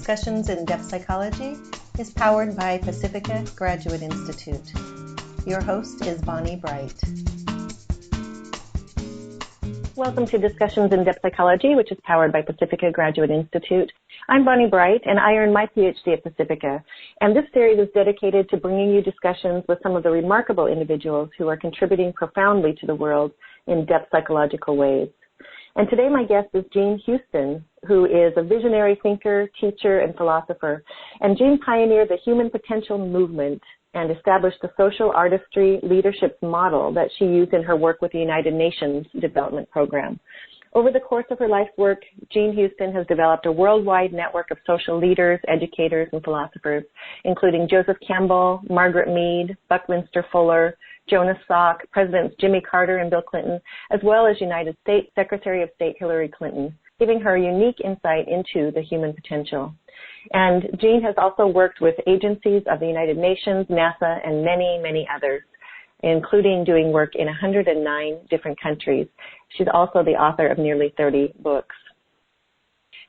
Discussions in Depth Psychology is powered by Pacifica Graduate Institute. Your host is Bonnie Bright. Welcome to Discussions in Depth Psychology, which is powered by Pacifica Graduate Institute. I'm Bonnie Bright, and I earned my Ph.D. at Pacifica. And this series is dedicated to bringing you discussions with some of the remarkable individuals who are contributing profoundly to the world in depth psychological ways. And today my guest is Jean Houston, who is a visionary thinker, teacher, and philosopher. And Jean pioneered the human potential movement and established the social artistry leadership model that she used in her work with the United Nations Development Program. Over the course of her life's work, Jean Houston has developed a worldwide network of social leaders, educators, and philosophers, including Joseph Campbell, Margaret Mead, Buckminster Fuller, Jonas Salk, Presidents Jimmy Carter and Bill Clinton, as well as United States Secretary of State Hillary Clinton, giving her unique insight into the human potential. And Jean has also worked with agencies of the United Nations, NASA, and many, many others, including doing work in 109 different countries. She's also the author of nearly 30 books.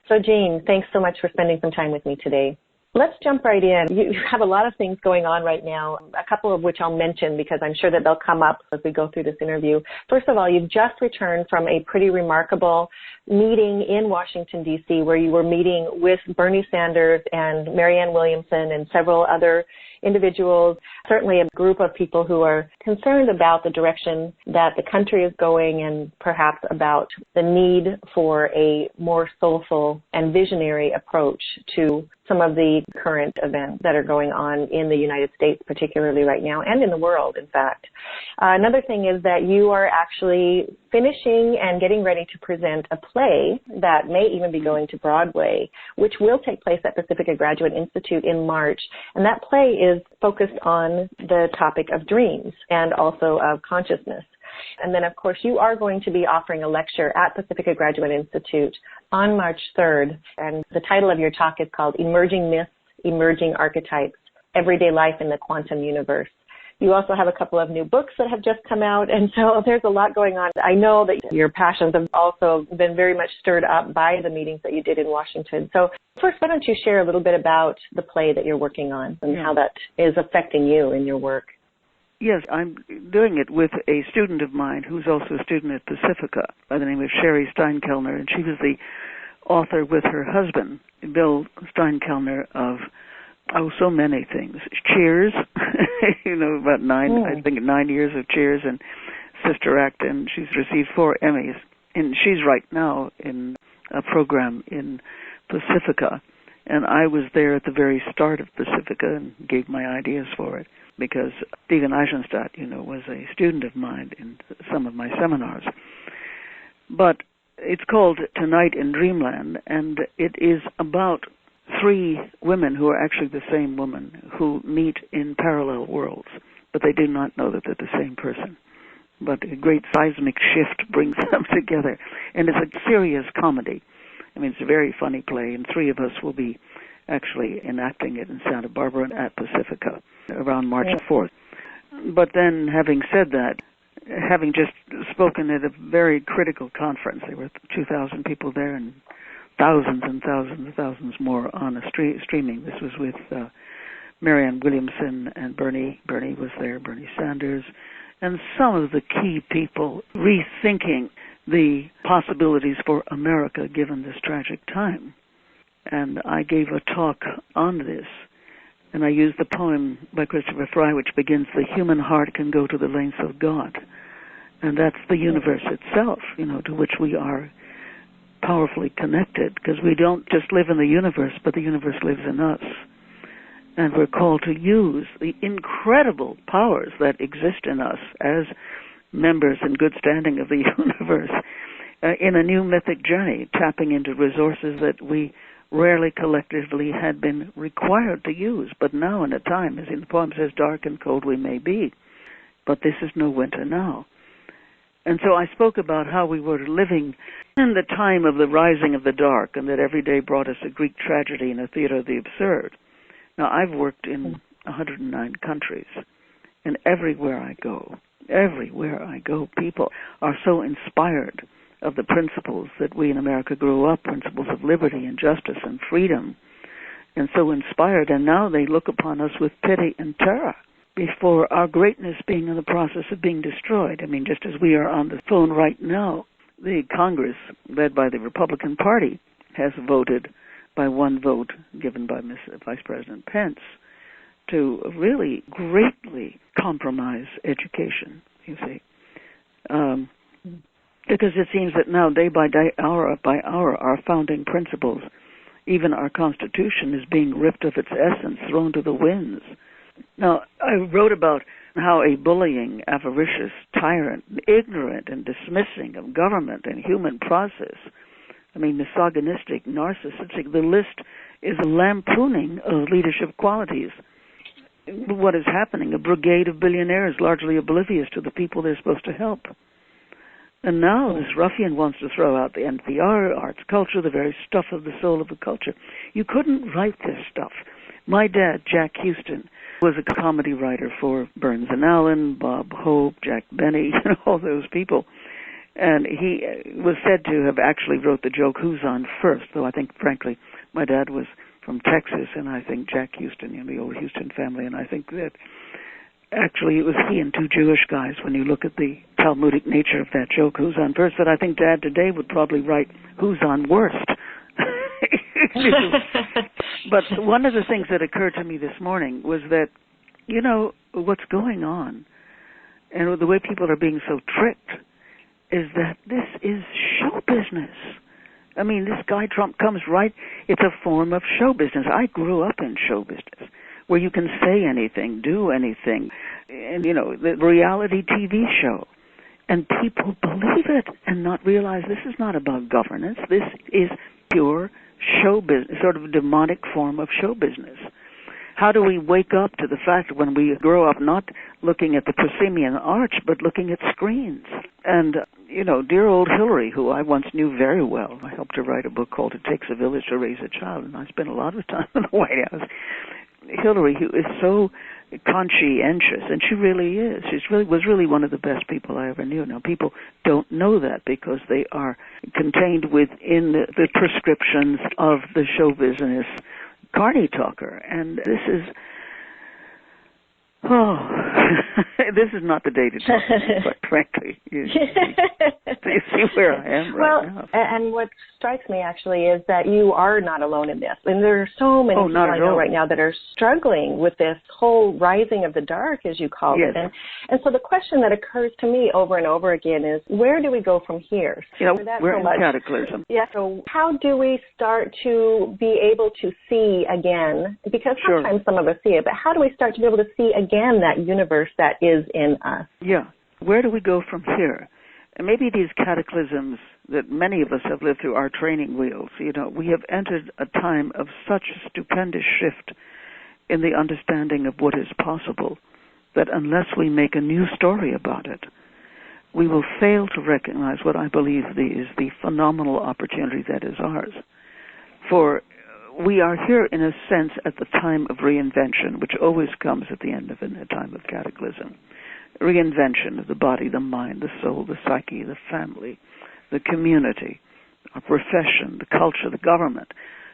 So Jean, thanks so much for spending some time with me today. Let's jump right in. You have a lot of things going on right now, a couple of which I'll mention because I'm sure that they'll come up as we go through this interview. First of all, you've just returned from a pretty remarkable meeting in Washington, D.C., where you were meeting with Bernie Sanders and Marianne Williamson and several other individuals, certainly a group of people who are concerned about the direction that the country is going and perhaps about the need for a more soulful and visionary approach to some of the current events that are going on in the United States, particularly right now, and in the world, in fact. Another thing is that you are actually finishing and getting ready to present a play that may even be going to Broadway, which will take place at Pacifica Graduate Institute in March. And that play is focused on the topic of dreams and also of consciousness. And then, of course, you are going to be offering a lecture at Pacifica Graduate Institute on March 3rd. And the title of your talk is called Emerging Myths, Emerging Archetypes, Everyday Life in the Quantum Universe. You also have a couple of new books that have just come out, and so there's a lot going on. I know that your passions have also been very much stirred up by the meetings that you did in Washington. So first, why don't you share a little bit about the play that you're working on and how that is affecting you in your work? Yes, I'm doing it with a student of mine who's also a student at Pacifica by the name of Cheri Steinkellner, and she was the author with her husband, Bill Steinkellner, of so many things. Cheers, about 9 years of Cheers and Sister Act, and she's received 4 Emmys. And she's right now in a program in Pacifica, and I was there at the very start of Pacifica and gave my ideas for it, because Stephen Eisenstadt, was a student of mine in some of my seminars. But it's called Tonight in Dreamland, and it is about 3 women who are actually the same woman who meet in parallel worlds, but they do not know that they're the same person. But a great seismic shift brings them together, and it's a serious comedy. I mean, it's a very funny play, and 3 of us will be actually enacting it in Santa Barbara at Pacifica around March 4th. But then, having said that, having just spoken at a very critical conference, there were 2,000 people there and thousands and thousands and thousands more on a streaming. This was with Marianne Williamson and Bernie. Bernie was there, Bernie Sanders, and some of the key people rethinking the possibilities for America given this tragic time. And I gave a talk on this, and I used the poem by Christopher Fry, which begins, "The human heart can go to the lengths of God." And that's the universe itself, to which we are powerfully connected, because we don't just live in the universe, but the universe lives in us. And we're called to use the incredible powers that exist in us as members in good standing of the universe in a new mythic journey, tapping into resources that we rarely collectively had been required to use. But now, in a time, as in the poem says, dark and cold we may be, but this is no winter now. And so I spoke about how we were living in the time of the rising of the dark, and that every day brought us a Greek tragedy in a theater of the absurd. Now, I've worked in 109 countries, and everywhere I go, people are so inspired of the principles that we in America grew up, principles of liberty and justice and freedom, and so inspired, and now they look upon us with pity and terror before our greatness being in the process of being destroyed. I mean, just as we are on the phone right now, the Congress, led by the Republican Party, has voted by one vote given by Vice President Pence to really greatly compromise education, you see. Because it seems that now, day by day, hour by hour, our founding principles, even our Constitution, is being ripped of its essence, thrown to the winds. Now, I wrote about how a bullying, avaricious tyrant, ignorant and dismissing of government and human process, I mean, misogynistic, narcissistic, the list is a lampooning of leadership qualities. What is happening? A brigade of billionaires largely oblivious to the people they're supposed to help. And now this ruffian wants to throw out the NPR, arts, culture, the very stuff of the soul of the culture. You couldn't write this stuff. My dad, Jack Houston, was a comedy writer for Burns and Allen, Bob Hope, Jack Benny, all those people. And he was said to have actually wrote the joke, "Who's on first?" Though I think, frankly, my dad was from Texas, and I think Jack Houston, the old Houston family, and I think that actually it was he and two Jewish guys, when you look at the Talmudic nature of that joke, "Who's on first?" But I think Dad today would probably write, "Who's on worst?" But one of the things that occurred to me this morning was that, what's going on, and the way people are being so tricked, is that this is show business. I mean, this guy Trump comes right, it's a form of show business. I grew up in show business, where you can say anything, do anything, and, the reality TV show. And people believe it and not realize this is not about governance. This is pure show business, sort of a demonic form of show business. How do we wake up to the fact when we grow up not looking at the proscenium arch, but looking at screens? And, dear old Hillary, who I once knew very well, I helped her write a book called It Takes a Village to Raise a Child, and I spent a lot of time in the White House. Hillary, who is so conscientious, and she really is. Was really one of the best people I ever knew. Now, people don't know that because they are contained within the prescriptions of the show business carny talker. And this is, this is not the day to talk, quite frankly. You see where I am right now. And what strikes me, actually, is that you are not alone in this. And there are so many people I know right now that are struggling with this whole rising of the dark, as you call it. And so the question that occurs to me over and over again is, where do we go from here? We're in cataclysm. Yeah, so how do we start to be able to see again? Because sometimes some of us see it, but how do we start to be able to see again that universe that is in us? Yeah. Where do we go from here? And maybe these cataclysms that many of us have lived through our training wheels, we have entered a time of such a stupendous shift in the understanding of what is possible that unless we make a new story about it, we will fail to recognize what I believe is the phenomenal opportunity that is ours. For we are here, in a sense, at the time of reinvention, which always comes at the end of a time of cataclysm. Reinvention of the body, the mind, the soul, the psyche, the family, the community, our profession, the culture, the government,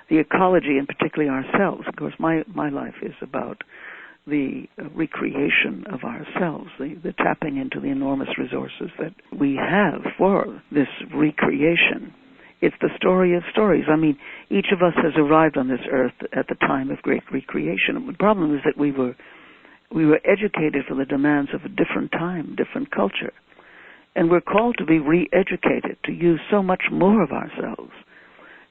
the ecology, and particularly ourselves. Of course, my life is about the recreation of ourselves, the tapping into the enormous resources that we have for this recreation. It's the story of stories. I mean, each of us has arrived on this earth at the time of great recreation. The problem is that we were educated for the demands of a different time, different culture. And we're called to be re-educated, to use so much more of ourselves,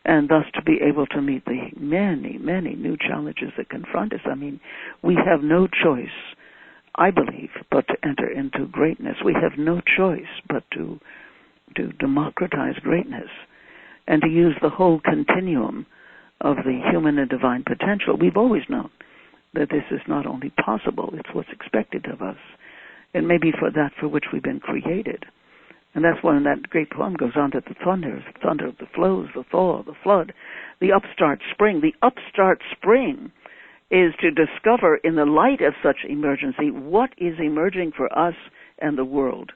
and thus to be able to meet the many, many new challenges that confront us. I mean, we have no choice, I believe, but to enter into greatness. We have no choice but to democratize greatness and to use the whole continuum of the human and divine potential. We've always known that this is not only possible, it's what's expected of us. And maybe for that for which we've been created. And that's when that great poem goes on that the thunder of the flows, the thaw, the flood, the upstart spring. The upstart spring is to discover in the light of such emergency what is emerging for us and the world.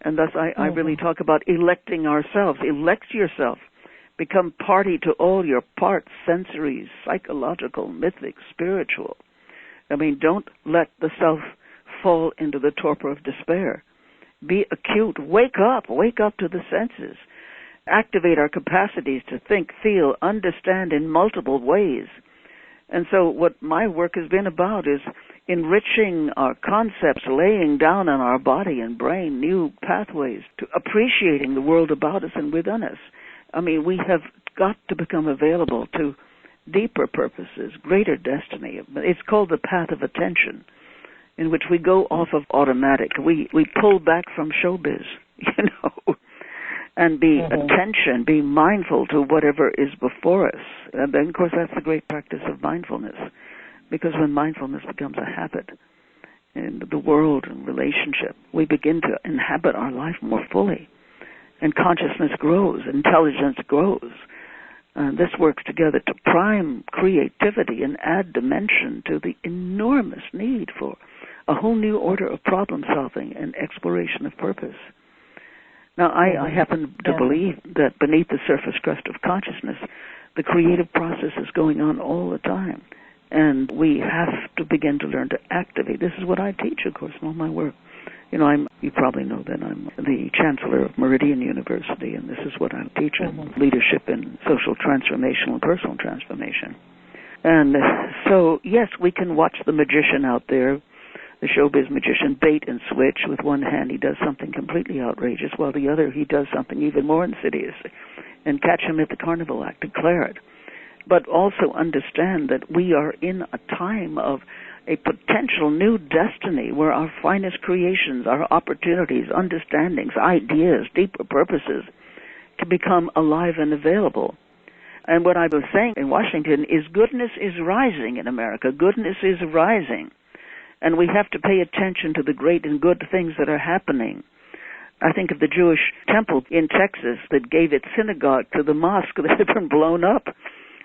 And thus I really talk about electing ourselves. Elect yourself. Become party to all your parts, sensory, psychological, mythic, spiritual. I mean, don't let the self fall into the torpor of despair. Be acute. Wake up to the senses. Activate our capacities to think, feel, understand in multiple ways. And so what my work has been about is enriching our concepts, laying down in our body and brain new pathways to appreciating the world about us and within us. I mean, we have got to become available to deeper purposes, greater destiny. It's called the path of attention, in which we go off of automatic. We pull back from showbiz, and be attention, be mindful to whatever is before us. And then, of course, that's the great practice of mindfulness, because when mindfulness becomes a habit in the world and relationship, we begin to inhabit our life more fully, and consciousness grows, intelligence grows. This works together to prime creativity and add dimension to the enormous need for a whole new order of problem solving and exploration of purpose. Now, I happen to believe that beneath the surface crust of consciousness, the creative process is going on all the time. And we have to begin to learn to activate. This is what I teach, of course, in all my work. You probably know that I'm the Chancellor of Meridian University, and this is what I teach in leadership in social transformation and personal transformation. And so, yes, we can watch the magician out there, the showbiz magician, bait and switch. With one hand, he does something completely outrageous, while the other, he does something even more insidious, and catch him at the carnival act, declare it. But also understand that we are in a time of a potential new destiny where our finest creations, our opportunities, understandings, ideas, deeper purposes can become alive and available. And what I was saying in Washington is goodness is rising in America. Goodness is rising. And we have to pay attention to the great and good things that are happening. I think of the Jewish temple in Texas that gave its synagogue to the mosque that had been blown up.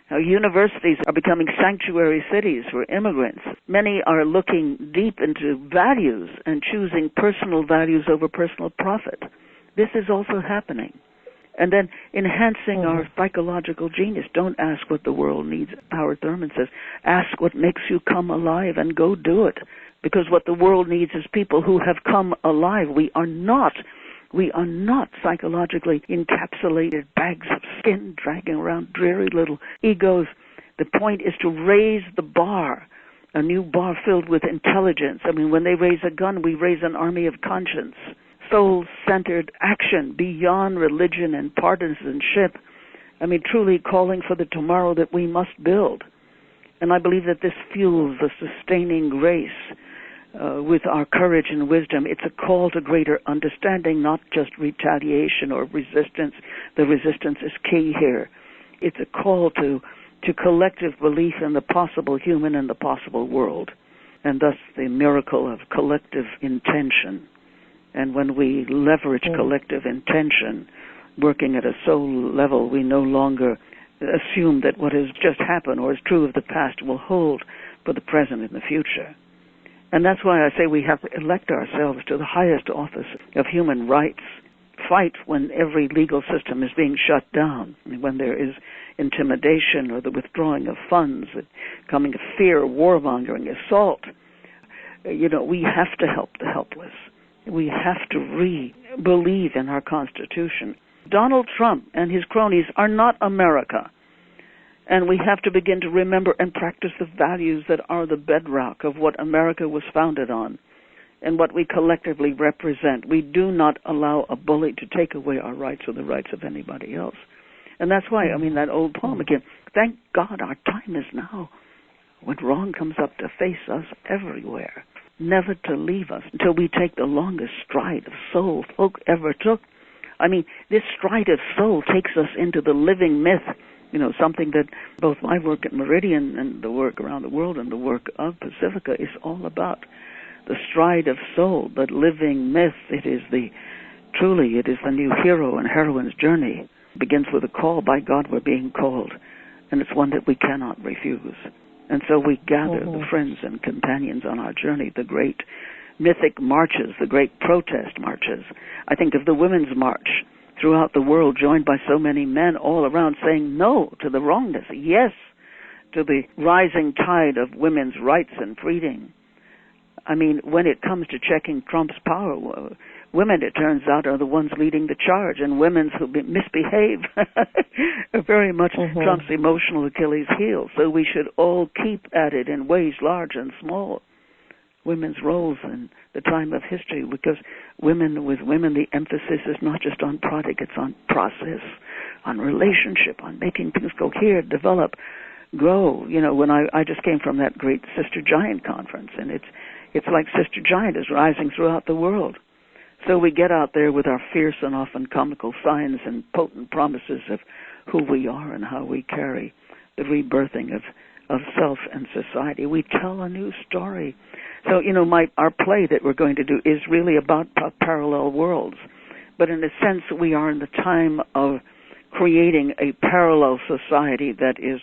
Now, universities are becoming sanctuary cities for immigrants. Many are looking deep into values and choosing personal values over personal profit. This is also happening. And then enhancing our psychological genius. Don't ask what the world needs. Robert Thurman says, ask what makes you come alive and go do it. Because what the world needs is people who have come alive. We are not psychologically encapsulated bags of skin dragging around dreary little egos. The point is to raise the bar, a new bar filled with intelligence. I mean, when they raise a gun, we raise an army of conscience. Soul-centered action beyond religion and partisanship. I mean, truly calling for the tomorrow that we must build. And I believe that this fuels the sustaining grace with our courage and wisdom. It's a call to greater understanding, not just retaliation or resistance. The resistance is key here. It's a call to collective belief in the possible human and the possible world, and thus the miracle of collective intention. And when we leverage collective intention, working at a soul level, we no longer assume that what has just happened or is true of the past will hold for the present and the future. And that's why I say we have to elect ourselves to the highest office of human rights. Fight when every legal system is being shut down, when there is intimidation or the withdrawing of funds, coming of fear, warmongering, assault. We have to help the helpless. We have to re-believe in our Constitution. Donald Trump and his cronies are not America. And we have to begin to remember and practice the values that are the bedrock of what America was founded on and what we collectively represent. We do not allow a bully to take away our rights or the rights of anybody else. And that's why, that old poem again, thank God our time is now, when wrong comes up to face us everywhere, never to leave us until we take the longest stride of soul folk ever took. This stride of soul takes us into the living myth, something that both my work at Meridian and the work around the world and the work of Pacifica is all about. The stride of soul, that living myth. It is the new hero and heroine's journey. It begins with a call. By God, we're being called, and it's one that we cannot refuse. And so we gather the friends and companions on our journey, the great mythic marches, the great protest marches. I think of the Women's March throughout the world, joined by so many men all around, saying no to the wrongness, yes to the rising tide of women's rights and freedom. I mean, when it comes to checking Trump's power, women, it turns out, are the ones leading the charge, and women who misbehave are very much Trump's emotional Achilles heel. So we should all keep at it in ways large and small. Women's roles in the time of history, because with women, the emphasis is not just on product, it's on process, on relationship, on making things cohere, develop, grow. You know, when I just came from that great Sister Giant conference, and it's like Sister Giant is rising throughout the world. So we get out there with our fierce and often comical signs and potent promises of who we are and how we carry the rebirthing of self and society. We tell a new story. So, you know, our play that we're going to do is really about parallel worlds. But in a sense, we are in the time of creating a parallel society that is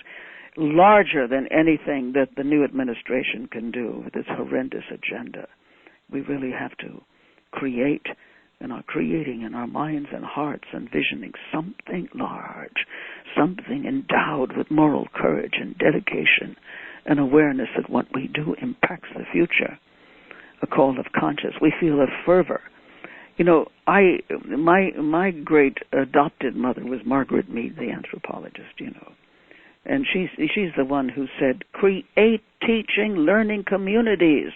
larger than anything that the new administration can do with its horrendous agenda. We really have to create and are creating in our minds and hearts and visioning something large, something endowed with moral courage and dedication and awareness that what we do impacts the future, a call of conscience. We feel a fervor. You know, my great adopted mother was Margaret Mead, the anthropologist, you know. And she's the one who said, create teaching, learning communities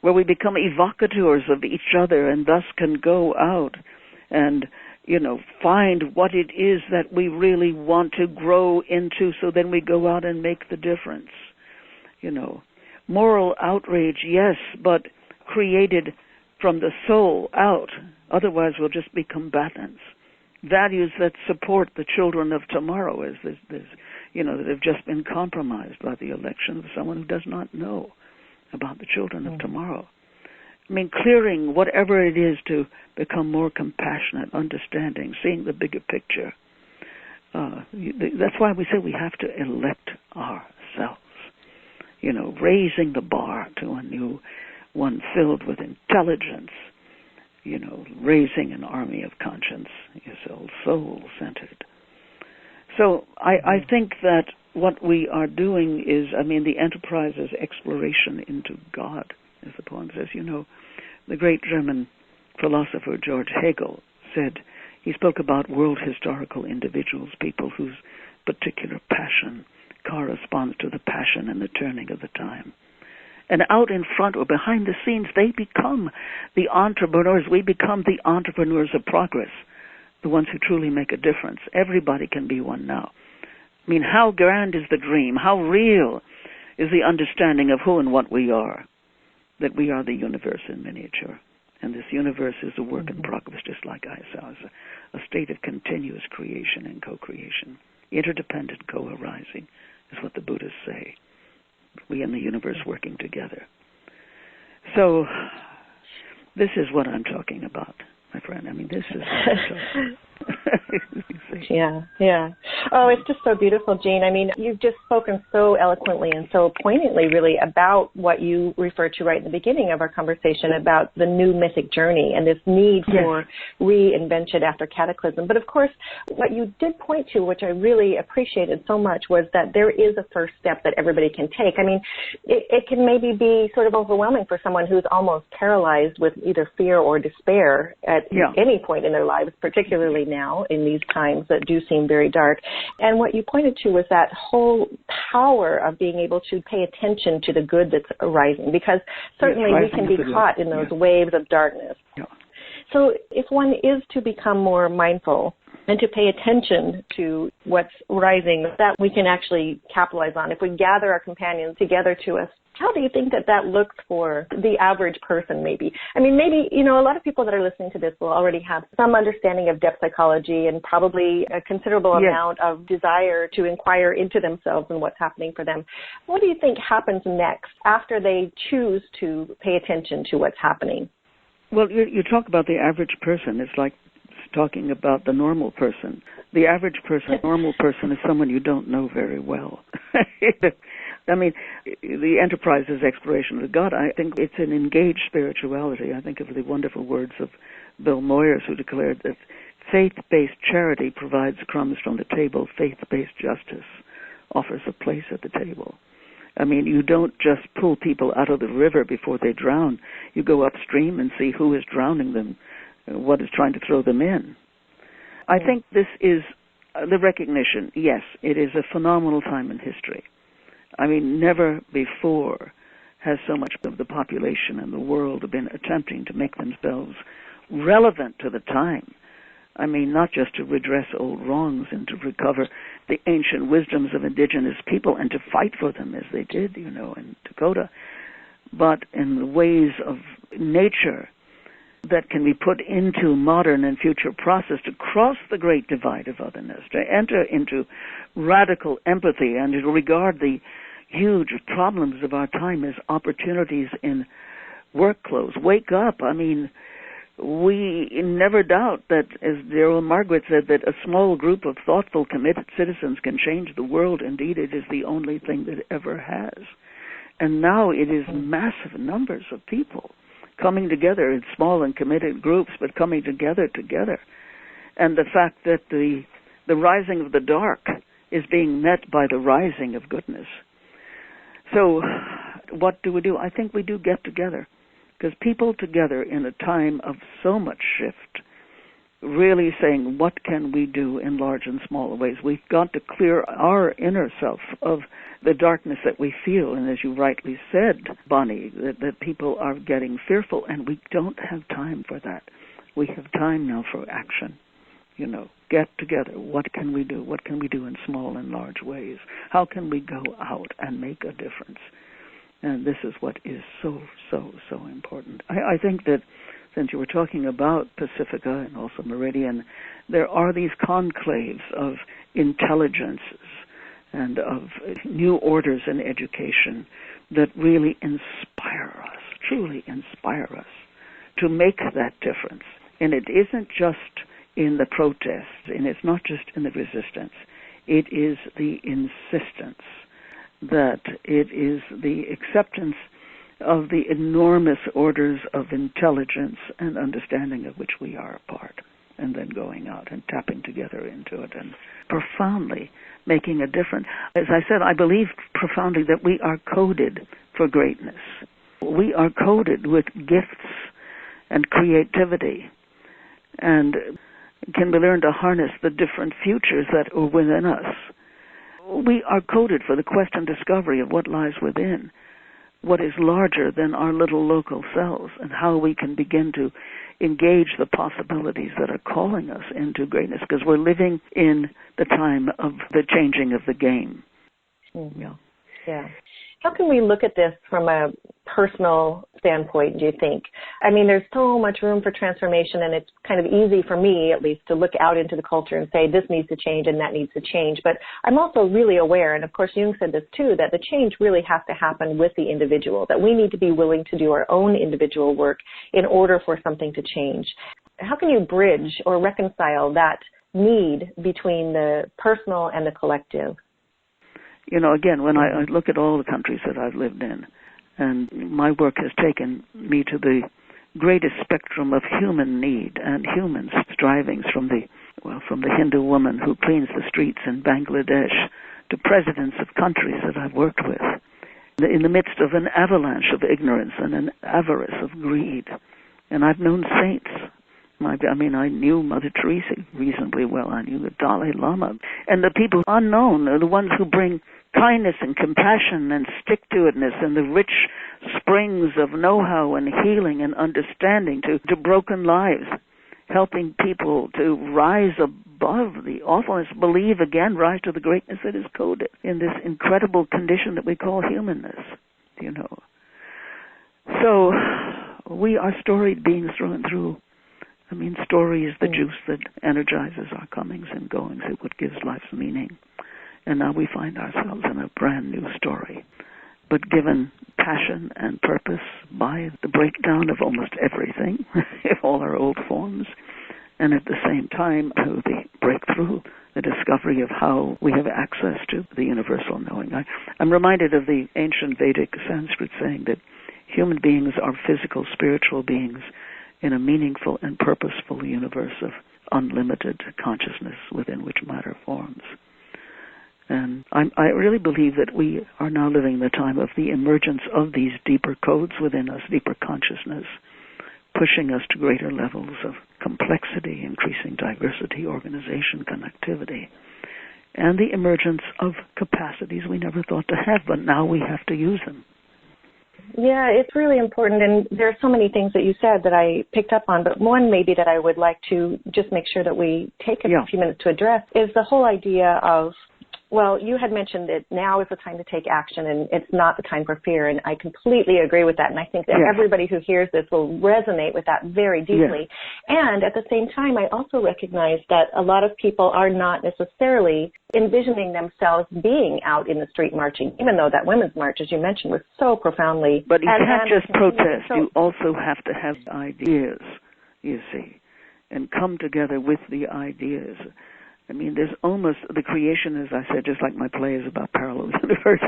where we become evocateurs of each other and thus can go out and, you know, find what it is that we really want to grow into, so then we go out and make the difference. You know, moral outrage, yes, but created from the soul out. Otherwise we'll just be combatants. Values that support the children of tomorrow, as there's you know, that have just been compromised by the election of someone who does not know about the children of tomorrow. I mean, clearing whatever it is to become more compassionate, understanding, seeing the bigger picture. That's why we say we have to elect ourselves. You know, raising the bar to a new one filled with intelligence. You know, raising an army of conscience, yourself, soul-centered. So I think that what we are doing is, I mean, the enterprise is exploration into God, as the poem says. You know, the great German philosopher George Hegel said, he spoke about world historical individuals, people whose particular passion corresponds to the passion and the turning of the time. And out in front or behind the scenes, they become the entrepreneurs. We become the entrepreneurs of progress, the ones who truly make a difference. Everybody can be one now. I mean, how grand is the dream? How real is the understanding of who and what we are? That we are the universe in miniature. And this universe is a work in progress, just like ourselves, a state of continuous creation and co-creation. Interdependent co-arising is what the Buddhists say. We and the universe working together. So this is what I'm talking about, my friend. I mean, this is what I'm talking Yeah. Oh, it's just so beautiful, Jean. I mean, you've just spoken so eloquently and so poignantly, really, about what you referred to right in the beginning of our conversation about the new mythic journey and this need for reinvention after cataclysm. But, of course, what you did point to, which I really appreciated so much, was that there is a first step that everybody can take. I mean, it can maybe be sort of overwhelming for someone who's almost paralyzed with either fear or despair at any point in their lives, particularly now in these times that do seem very dark. And what you pointed to was that whole power of being able to pay attention to the good that's arising, because certainly we can be caught in those waves of darkness. Yeah. So if one is to become more mindful and to pay attention to what's rising, that we can actually capitalize on. If we gather our companions together to us, how do you think that looks for the average person, maybe? I mean, maybe, you know, a lot of people that are listening to this will already have some understanding of depth psychology and probably a considerable amount of desire to inquire into themselves and what's happening for them. What do you think happens next after they choose to pay attention to what's happening? Well, you talk about the average person. It's like talking about the normal person. The average person, normal person, is someone you don't know very well. I mean, the enterprise is exploration of God. I think it's an engaged spirituality. I think of the wonderful words of Bill Moyers, who declared that Faith-based charity provides crumbs from the table. Faith-based justice offers a place at the table. I mean, you don't just pull people out of the river before they drown. You go upstream and see who is drowning them, what is trying to throw them in. I think this is the recognition. Yes, it is a phenomenal time in history. I mean, never before has so much of the population and the world been attempting to make themselves relevant to the time. I mean, not just to redress old wrongs and to recover the ancient wisdoms of indigenous people and to fight for them as they did, you know, in Dakota, but in the ways of nature that can be put into modern and future process to cross the great divide of otherness, to enter into radical empathy and to regard the huge problems of our time as opportunities in work clothes. Wake up. I mean, we never doubt that, as Daryl Margaret said, that a small group of thoughtful, committed citizens can change the world. Indeed, it is the only thing that ever has. And now it is massive numbers of people coming together in small and committed groups, but coming together. And the fact that the rising of the dark is being met by the rising of goodness. So what do? I think we do get together. Because people together in a time of so much shift, really saying, what can we do in large and small ways? We've got to clear our inner self of the darkness that we feel. And as you rightly said, Bonnie, that people are getting fearful, and we don't have time for that. We have time now for action. You know, get together. What can we do? What can we do in small and large ways? How can we go out and make a difference? And this is what is so, so, so important. I think that since you were talking about Pacifica and also Meridian, there are these conclaves of intelligences and of new orders in education that really inspire us, truly inspire us to make that difference. And it isn't just in the protest, and it's not just in the resistance. It is the insistence that it is the acceptance of the enormous orders of intelligence and understanding of which we are a part, and then going out and tapping together into it and profoundly making a difference. As I said, I believe profoundly that we are coded for greatness. We are coded with gifts and creativity, and can we learn to harness the different futures that are within us. We are coded for the quest and discovery of what lies within, what is larger than our little local selves, and how we can begin to engage the possibilities that are calling us into greatness, because we're living in the time of the changing of the game. Mm-hmm. Yeah. How can we look at this from a personal standpoint, do you think? I mean, there's so much room for transformation, and it's kind of easy for me, at least, to look out into the culture and say this needs to change and that needs to change. But I'm also really aware, and of course Jung said this too, that the change really has to happen with the individual, that we need to be willing to do our own individual work in order for something to change. How can you bridge or reconcile that need between the personal and the collective? You know, again, when I look at all the countries that I've lived in, and my work has taken me to the greatest spectrum of human need and human strivings, from the Hindu woman who cleans the streets in Bangladesh to presidents of countries that I've worked with, in the midst of an avalanche of ignorance and an avarice of greed. And I've known saints. I knew Mother Teresa reasonably well. I knew the Dalai Lama. And the people unknown are the ones who bring kindness and compassion and stick-to-itness and the rich springs of know-how and healing and understanding to broken lives, helping people to rise above the awfulness, believe again, rise to the greatness that is coded in this incredible condition that we call humanness, you know. So we are storied beings through and through. I mean, story is the juice that energizes our comings and goings. It's what gives life's meaning. And now we find ourselves in a brand new story, but given passion and purpose by the breakdown of almost everything, all our old forms, and at the same time, through the breakthrough, the discovery of how we have access to the universal knowing. I'm reminded of the ancient Vedic Sanskrit saying that human beings are physical, spiritual beings in a meaningful and purposeful universe of unlimited consciousness within which matter forms. And I really believe that we are now living in the time of the emergence of these deeper codes within us, deeper consciousness, pushing us to greater levels of complexity, increasing diversity, organization, connectivity, and the emergence of capacities we never thought to have, but now we have to use them. Yeah, it's really important, and there are so many things that you said that I picked up on, but one maybe that I would like to just make sure that we take a few minutes to address is the whole idea of, well, you had mentioned that now is the time to take action and it's not the time for fear, and I completely agree with that, and I think that everybody who hears this will resonate with that very deeply. And at the same time, I also recognize that a lot of people are not necessarily envisioning themselves being out in the street marching, even though that Women's March, as you mentioned, was so profoundly... But you can't just protest. You also have to have ideas, you see, and come together with the ideas. I mean, there's almost the creation, as I said, just like my play is about parallel universe.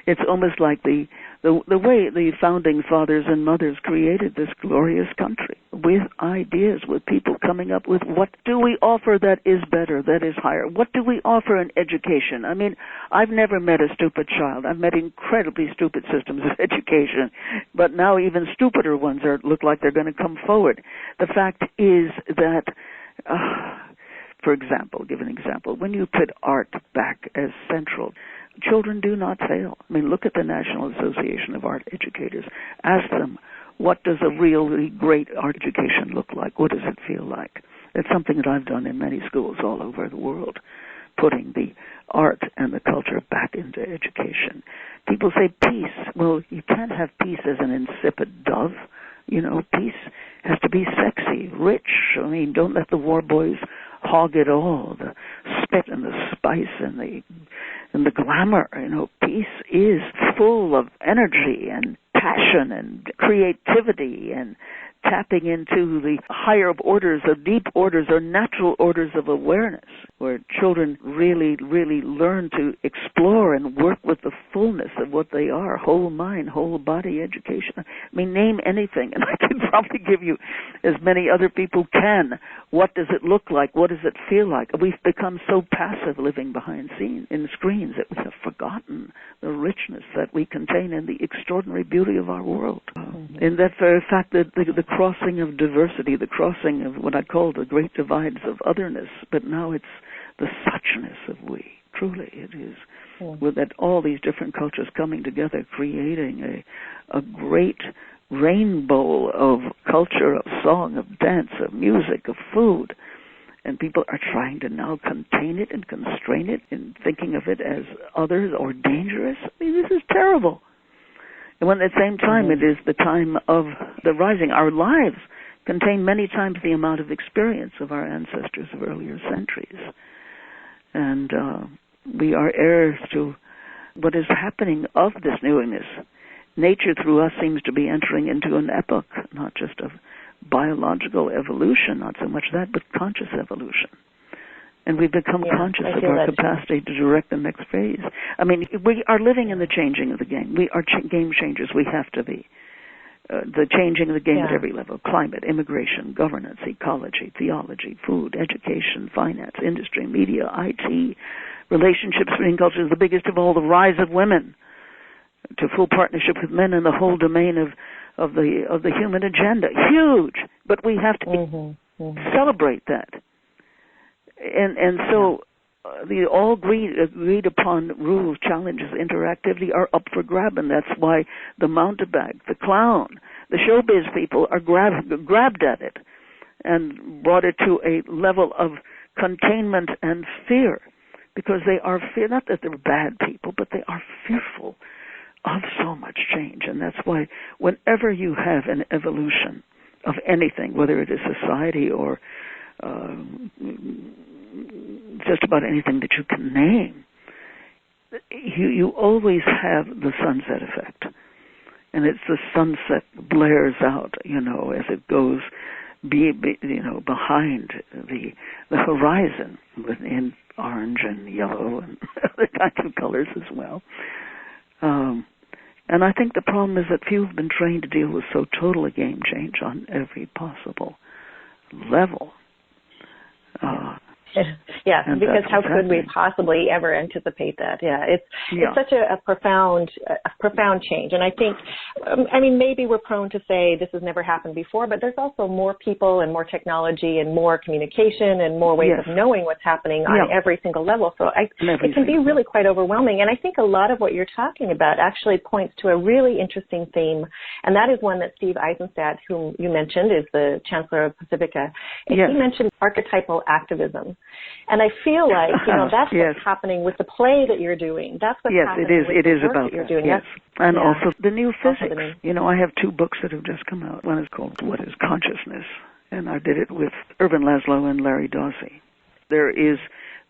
It's almost like the way the founding fathers and mothers created this glorious country with ideas, with people coming up with what do we offer that is better, that is higher. What do we offer in education? I mean, I've never met a stupid child. I've met incredibly stupid systems of education, but now even stupider ones look like they're going to come forward. The fact is that... for example, give an example, when you put art back as central, children do not fail. I mean, look at the National Association of Art Educators. Ask them, what does a really great art education look like? What does it feel like? It's something that I've done in many schools all over the world, putting the art and the culture back into education. People say peace. Well, you can't have peace as an insipid dove. You know, peace has to be sexy, rich. I mean, don't let the war boys hog it all, the spit and the spice and the glamour. You know, peace is full of energy and passion and creativity and tapping into the higher orders, or deep orders, or natural orders of awareness, where children really, really learn to explore and work with the fullness of what they are, whole mind, whole body education. I mean, name anything, and I can probably give you, as many other people can, what does it look like, what does it feel like. We've become so passive living behind in screens that we have forgotten the richness that we contain and the extraordinary beauty of our world. In that very fact that the crossing of diversity, the crossing of what I call the great divides of otherness, but now it's the suchness of we. Truly, it is. With that all these different cultures coming together, creating a great rainbow of culture, of song, of dance, of music, of food. And people are trying to now contain it and constrain it and thinking of it as others or dangerous. I mean, this is terrible. And when at the same time it is the time of the rising, our lives contain many times the amount of experience of our ancestors of earlier centuries. And we are heirs to what is happening of this newness. Nature through us seems to be entering into an epoch, not just of biological evolution, not so much that, but conscious evolution. And we've become conscious of our capacity to direct the next phase. I mean, we are living in the changing of the game. We are game changers. We have to be. The changing of the game at every level: climate, immigration, governance, ecology, theology, food, education, finance, industry, media, IT, relationships between cultures, the biggest of all, the rise of women to full partnership with men in the whole domain of the human agenda. Huge. But we have to celebrate that. And so the all agreed upon rules, challenges, interactivity are up for grab, and that's why the mountebank, the clown, the showbiz people are grabbed at it and brought it to a level of containment and fear, because they are not that they're bad people, but they are fearful of so much change. And that's why whenever you have an evolution of anything, whether it is society or just about anything that you can name, you always have the sunset effect. And it's the sunset blares out, as it goes behind the horizon, in orange and yellow and other kinds of colors as well. And I think the problem is that few have been trained to deal with so total a game change on every possible level. Yeah, and because how could we happening. possibly ever anticipate that? Yeah, it's such a profound change. And I think, maybe we're prone to say this has never happened before, but there's also more people and more technology and more communication and more ways of knowing what's happening on every single level. So it can be really quite overwhelming. And I think a lot of what you're talking about actually points to a really interesting theme, and that is one that Steve Eisenstadt, whom you mentioned, is the Chancellor of Pacifica. He mentioned archetypal activism. And I feel like, that's what's happening with the play that you're doing. That's what's happening with the work that you're doing. Yes. And also the new physics. I have two books that have just come out. One is called What is Consciousness? And I did it with Irvin Laszlo and Larry Dawsey. There is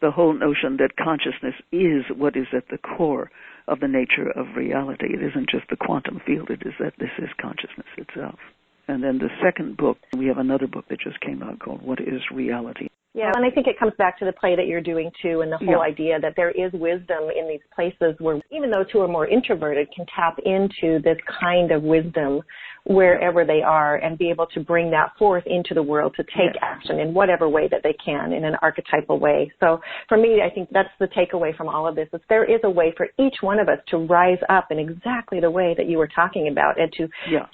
the whole notion that consciousness is what is at the core of the nature of reality. It isn't just the quantum field. It is that this is consciousness itself. And then the second book, we have another book that just came out called What is Reality? Yeah, and I think it comes back to the play that you're doing, too, and the whole idea that there is wisdom in these places where even those who are more introverted can tap into this kind of wisdom wherever they are and be able to bring that forth into the world to take action in whatever way that they can, in an archetypal way. So for me, I think that's the takeaway from all of this, is there is a way for each one of us to rise up in exactly the way that you were talking about, and to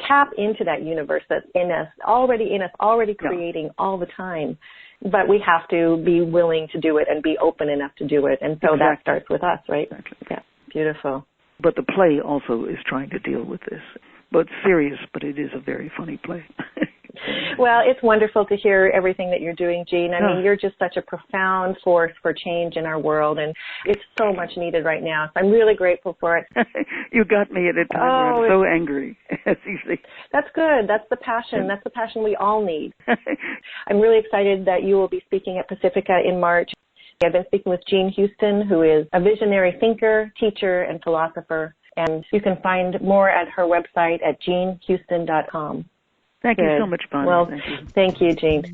tap into that universe that's in us, already creating all the time. But we have to be willing to do it and be open enough to do it. And so that starts with us, right? Exactly. Yeah, beautiful. But the play also is trying to deal with this. But it's serious, but it is a very funny play. Well, it's wonderful to hear everything that you're doing, Jean. I mean, you're just such a profound force for change in our world, and it's so much needed right now. So I'm really grateful for it. You got me at a time where I'm so angry, as you see. That's good. That's the passion. That's the passion we all need. I'm really excited that you will be speaking at Pacifica in March. I've been speaking with Jean Houston, who is a visionary thinker, teacher, and philosopher. And you can find more at her website at jeanhouston.com. Thank you so much, Bonnie. Well, thank you, Jean.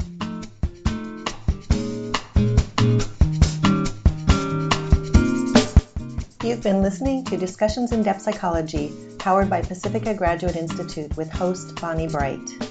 You've been listening to Discussions in Depth Psychology, powered by Pacifica Graduate Institute with host Bonnie Bright.